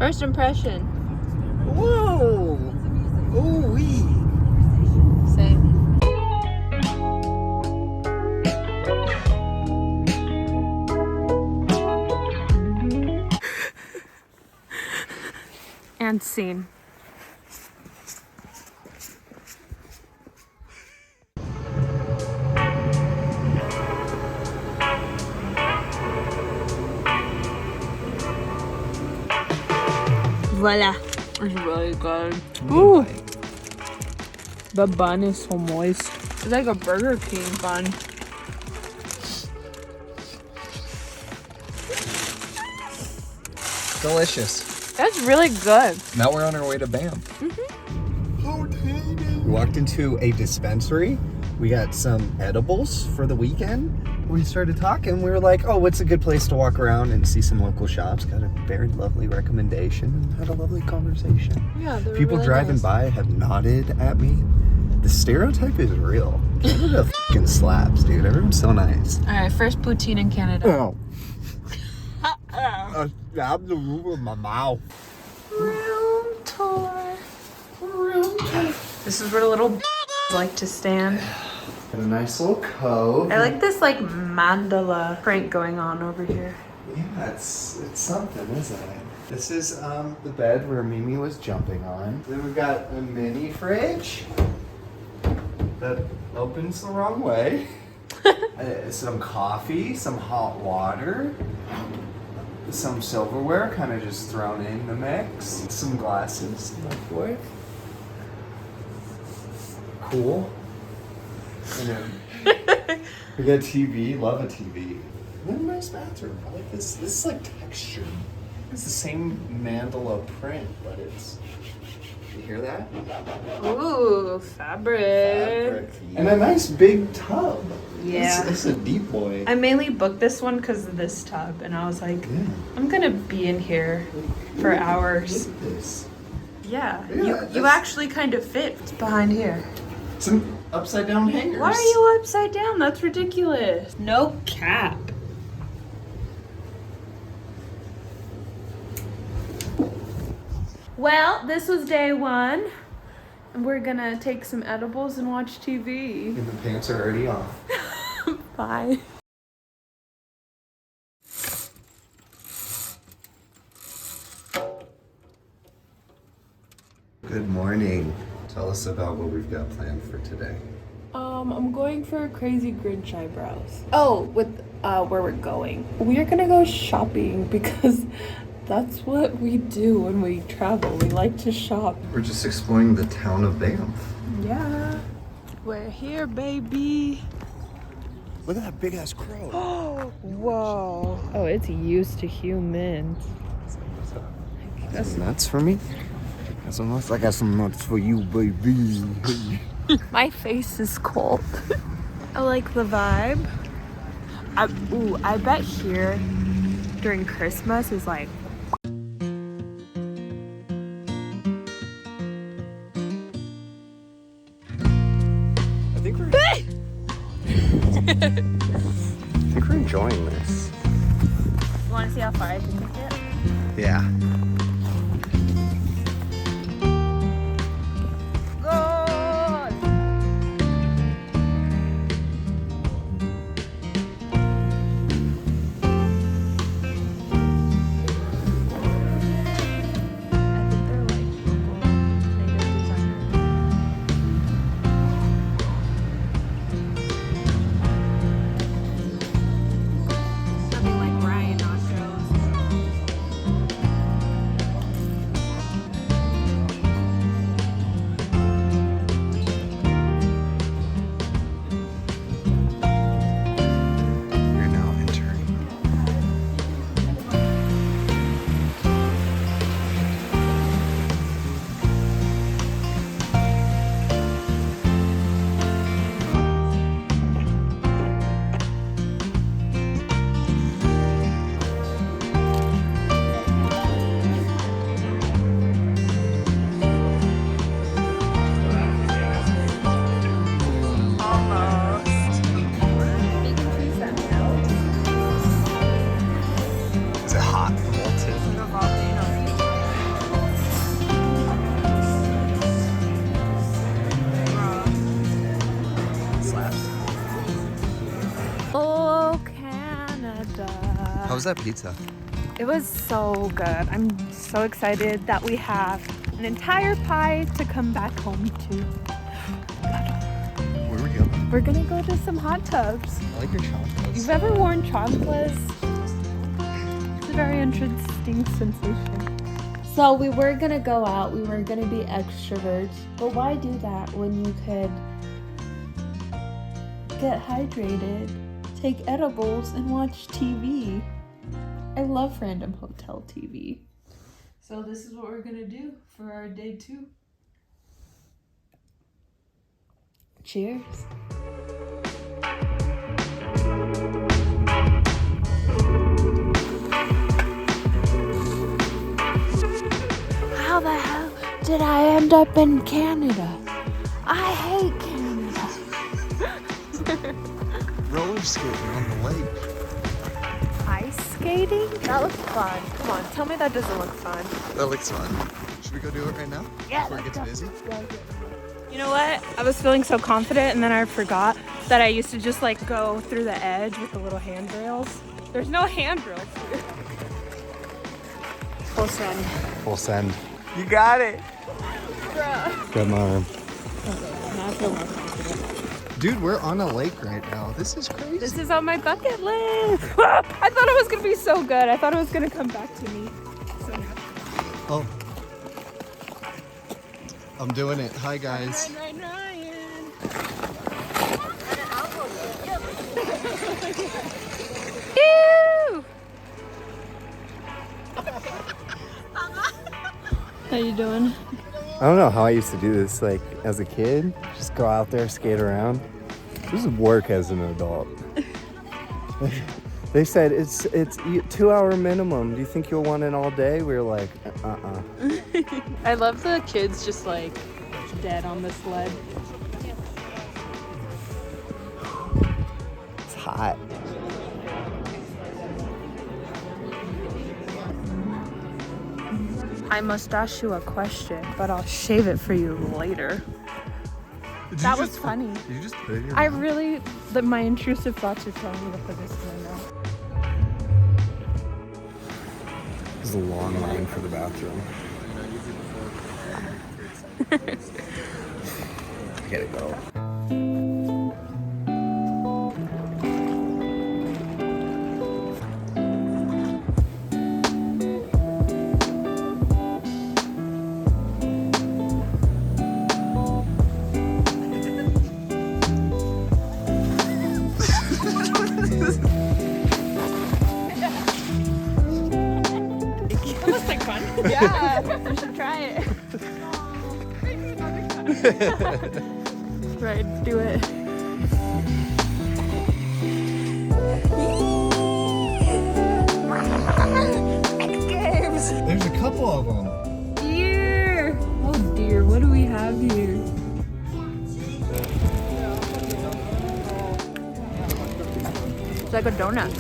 First impression. Whoa! Ooh-wee! Same. And scene. Voila. It's really good. Ooh. The bun is so moist. It's like a Burger King bun. Delicious. That's really good. Now we're on our way to Banff. We walked into a dispensary. We got some edibles for the weekend. We started talking. We were like, oh, what's a good place to walk around and see some local shops? Got a very lovely recommendation and had a lovely conversation. Yeah, they're People really driving nice. by have nodded at me. The stereotype is real. Canada fucking slaps, dude. Everyone's so nice. All right, first poutine in Canada. Oh. Grab the roof of my mouth. Room tour. Room tour. This is where the little like to stand. Got a nice little cove. I like this like mandala print going on over here. Yeah, it's something, isn't it? This is the bed where Mimi was jumping on. Then we've got a mini fridge that opens the wrong way. Some coffee, some hot water, some silverware kind of just thrown in the mix, some glasses, microwave. Cool. And then we got TV, love a TV. And then a nice bathroom. I like this. This is like texture. It's the same mandala print, but it's. You hear that? Ooh, fabric. And a nice big tub. Yeah. It's a deep boy. I mainly booked this one because of this tub, and I was like, Yeah. I'm gonna be in here for hours. Look at this. Yeah, Yeah, you that's- actually kind of fit behind here. Some upside down hangers. Why are you upside down? That's ridiculous. No cap. Well, this was day one. And we're gonna take some edibles and watch TV. And the pants are already off. Bye. Good morning. Tell us about what we've got planned for today. I'm going for crazy Grinch eyebrows. Oh, with where we're going. We are gonna go shopping because that's what we do when we travel. We like to shop. We're just exploring the town of Banff. Yeah. We're here, baby. Look at that big ass crow. Whoa. Oh, it's used to humans. That's nuts for me. Got some nuts. I got some nuts for you, baby. My face is cold. I like the vibe. I bet here during Christmas is like I think we're enjoying this. You wanna see how far I can take it? Yeah. was that pizza? It was so good. I'm so excited that we have an entire pie to come back home to. Where are we going? We're gonna go to some hot tubs. I like your chocolates. You've ever worn chanclas? It's a very interesting sensation. So we were gonna go out, we were gonna be extroverts, but why do that when you could get hydrated, take edibles, and watch TV? I love random hotel TV. So this is what we're gonna do for our day 2. Cheers. How the hell did I end up in Canada? I hate Canada. Roller skating on the lake. Ice skating? That looks fun. Come on, tell me that doesn't look fun. That looks fun. Should we go do it right now? Yeah. Before it gets busy? You know what? I was feeling so confident and then I forgot that I used to just like go through the edge with the little handrails. There's no handrails here. Full send. Full send. You got it. Bruh. Grab my arm. Okay, now I feel more confident. Dude, we're on a lake right now. This is crazy. This is on my bucket list. I thought it was gonna be so good. I thought it was gonna come back to me. So Oh. I'm doing it. Hi, guys. Ryan. Ew! How you doing? I don't know how I used to do this, like, as a kid. Just go out there, skate around. This is work as an adult. They said it's 2-hour minimum. Do you think you'll want it all day? We were like, I love the kids just like dead on the sled. It's hot. I must ask you a question, but I'll shave it for you later. That was funny. Did you just put it in your I mouth? really, my intrusive thoughts are telling me to put this in my mouth. This is a long line for the bathroom. I gotta go. That looks like fun. Yeah, you should try it. Right, do it. X Games. There's a couple of them. Dear. Oh dear, what do we have here? It's like a donut.